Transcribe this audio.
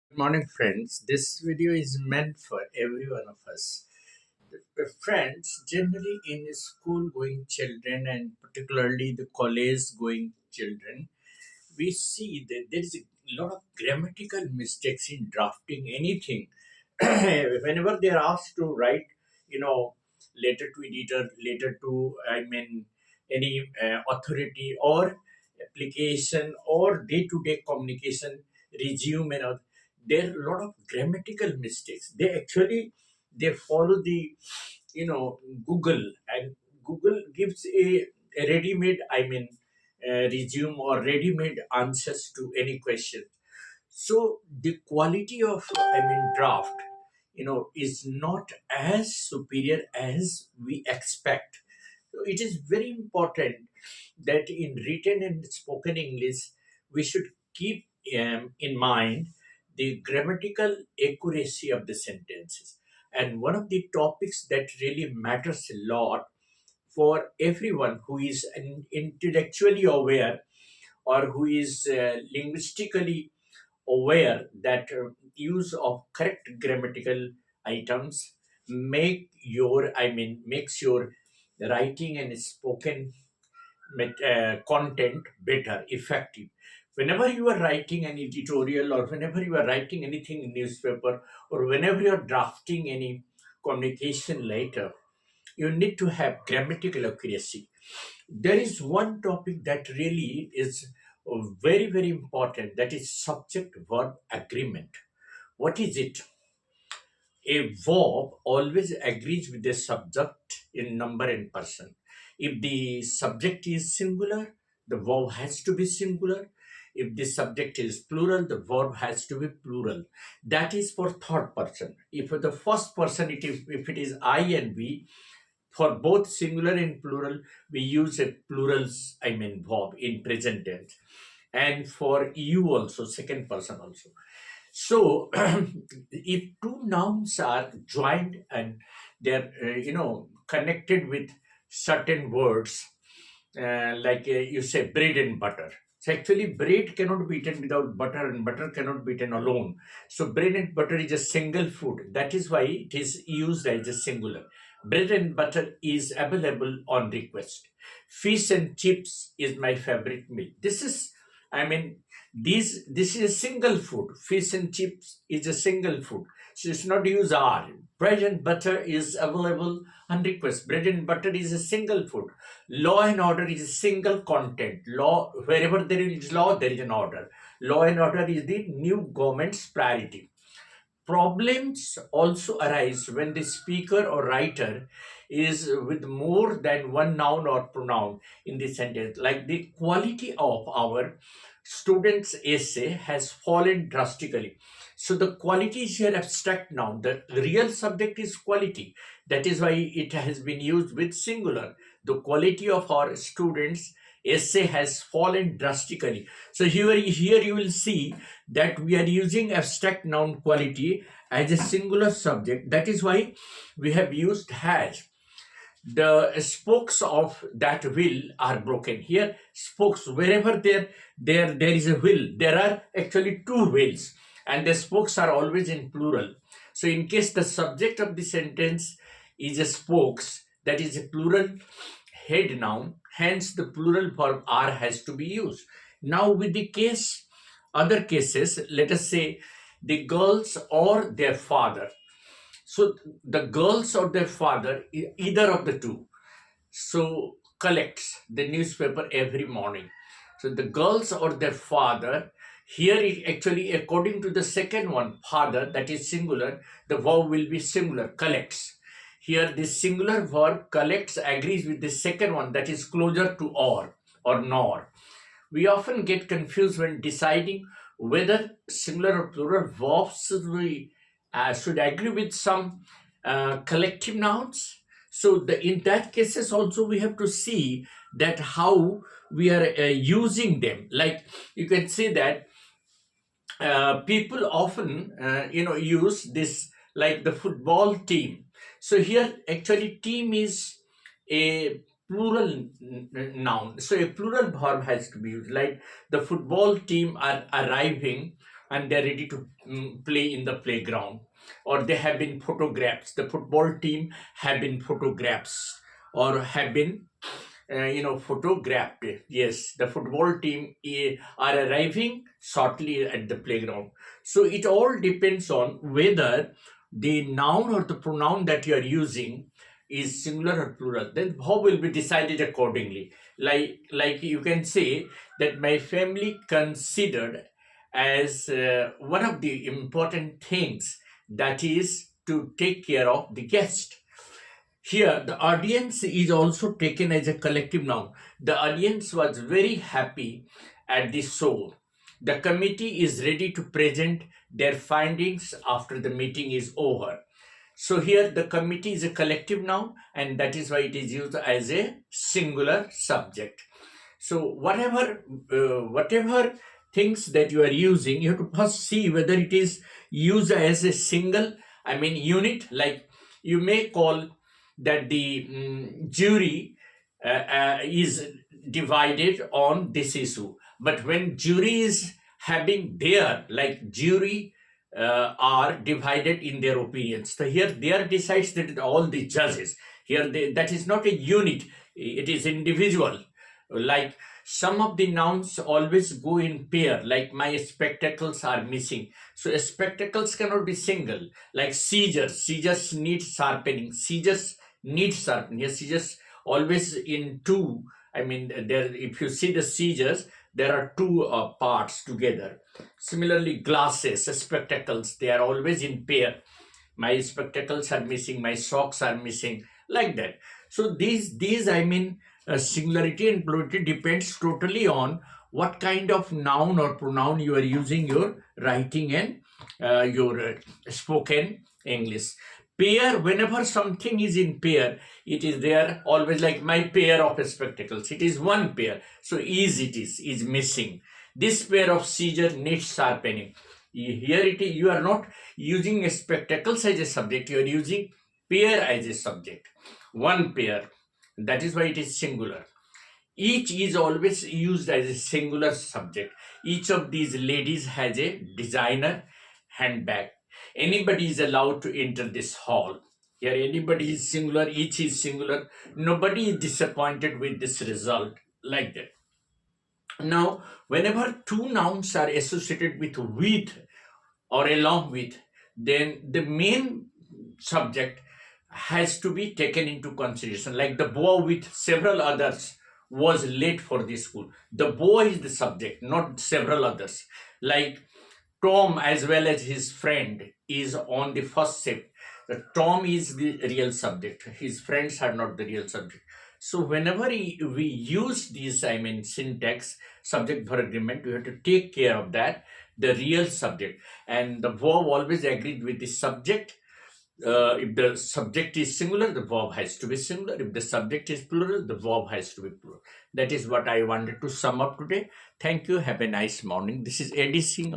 Good morning, friends. This video is meant for every one of us. Friends, generally in school going children and particularly the college going children, we see that there is a lot of grammatical mistakes in drafting anything. Whenever they are asked to write, you know, letter to editor, letter to, any authority or application or day-to-day communication, resume and all, there are a lot of grammatical mistakes. They follow the, Google, and Google gives a ready-made, resume or ready-made answers to any question. So the quality of draft, is not as superior as we expect. So it is very important that in written and spoken English we should keep in mind the grammatical accuracy of the sentences. And one of the topics that really matters a lot for everyone who is intellectually aware or who is linguistically aware that use of correct grammatical items makes your writing and spoken content better, effective. Whenever you are writing an editorial or whenever you are writing anything in newspaper or whenever you are drafting any communication letter, you need to have grammatical accuracy. There is one topic that really is very, very important, that is subject verb agreement. What is it? A verb always agrees with the subject in number and person. If the subject is singular, the verb has to be singular. If the subject is plural, the verb has to be plural. That is for third person. If for the first person, if it is I and we, for both singular and plural, we use a plurals, verb in present tense. And for you also, second person also. So, if two nouns are joined and they're, connected with certain words, you say bread and butter. So actually, bread cannot be eaten without butter, and butter cannot be eaten alone. So bread and butter is a single food. That is why it is used as a singular. Bread and butter is available on request. Fish and chips is my favorite meal. I mean, this is a single food. Fish and chips is a single food. So it's not use R. Bread and butter is available on request. Bread and butter is a single food. Law and order is a single content. Law, wherever there is law, there is an order. Law and order is the new government's priority. Problems also arise when the speaker or writer is with more than one noun or pronoun in the sentence. Like the quality of our students' essay has fallen drastically. So the quality is here abstract noun. The real subject is quality. That is why it has been used with singular. The quality of our students' essay has fallen drastically. So here you will see that we are using abstract noun quality as a singular subject. That is why we have used has. The spokes of that wheel are broken. Here spokes, wherever there is a wheel, there are actually two wheels, and the spokes are always in plural. So in case the subject of the sentence is a spokes, that is a plural head noun, hence the plural verb are has to be used. Now with the other cases, let us say the girls or their father. So the girls or their father, either of the two, so collects the newspaper every morning. So the girls or their father, here it actually, according to the second one, father, that is singular, the verb will be singular, collects. Here the singular verb collects agrees with the second one, that is closer to or nor. We often get confused when deciding whether singular or plural verbs should agree with some collective nouns. So in that cases also we have to see that how we are using them. Like you can say that people often use this, like the football team. So here actually team is a plural noun, so a plural verb has to be used, like the football team are arriving and they're ready to play in the playground. Or they have been photographs, the football team have been photographs, or have been photographed. Yes, the football team are arriving shortly at the playground. So it all depends on whether the noun or the pronoun that you are using is singular or plural. Then how will be decided accordingly. Like you can say that my family considered as one of the important things, that is to take care of the guest. Here, the audience is also taken as a collective noun. The audience was very happy at the show. The committee is ready to present their findings after the meeting is over. So here the committee is a collective noun, and that is why it is used as a singular subject. So whatever things that you are using, you have to first see whether it is used as a single, I mean unit. Like you may call that the jury is divided on this issue, but when jury is having their, like jury are divided in their opinions, so here there decides that all the judges here, that is not a unit, it is individual. Like some of the nouns always go in pair, like my spectacles are missing, so spectacles cannot be single. Like scissors need sharpening, scissors need sharpening. Yes, scissors always in two, I mean there, if you see the scissors, there are two parts together. Similarly, glasses, spectacles, they are always in pair. My spectacles are missing, my socks are missing, like that. So these I mean singularity and plurality depends totally on what kind of noun or pronoun you are using your writing and your spoken English. Pair, whenever something is in pair, it is there always. Like my pair of spectacles, it is one pair, so is missing. This pair of scissors needs sharpening. Here it is, you are not using spectacles as a subject, you are using pair as a subject. One pair, that is why it is singular. Each is always used as a singular subject. Each of these ladies has a designer handbag. Anybody is allowed to enter this hall. Here anybody is singular, each is singular. Nobody is disappointed with this result, like that. Now, whenever two nouns are associated with or along with, then the main subject has to be taken into consideration. Like the boy with several others was late for the school. The boy is the subject, not several others. Like Tom as well as his friend is on the first shift. The Tom is the real subject. His friends are not the real subject. So whenever we use these, I mean, syntax, subject verb agreement, we have to take care of that, the real subject. And the verb always agreed with the subject. If the subject is singular, the verb has to be singular. If the subject is plural, the verb has to be plural. That is what I wanted to sum up today. Thank you. Have a nice morning. This is Eddie Singh.